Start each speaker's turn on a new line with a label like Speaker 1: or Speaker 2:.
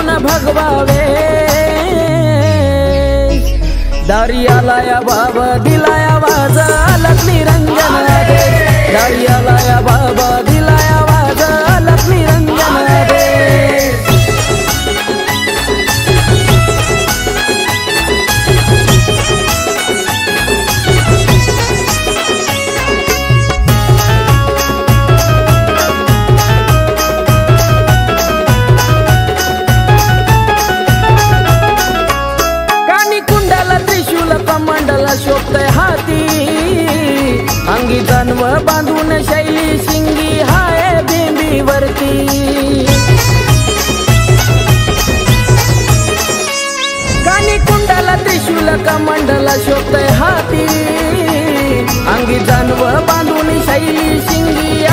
Speaker 1: करून भगवावे दारियाला या बाबा दिलाया वाज लक्ष्मी रंजन दे दारियाला या बाबा दिलाया वाज लक्ष्मी रंजन दे शोभतय हाती अंगी जन्म बांधून शैली शिंगी हाय बिंबीवरती कानी कुंडाला त्रिशूल कमंडला शोभतय हाती अंगी जन्म बांधून शैली शिंगी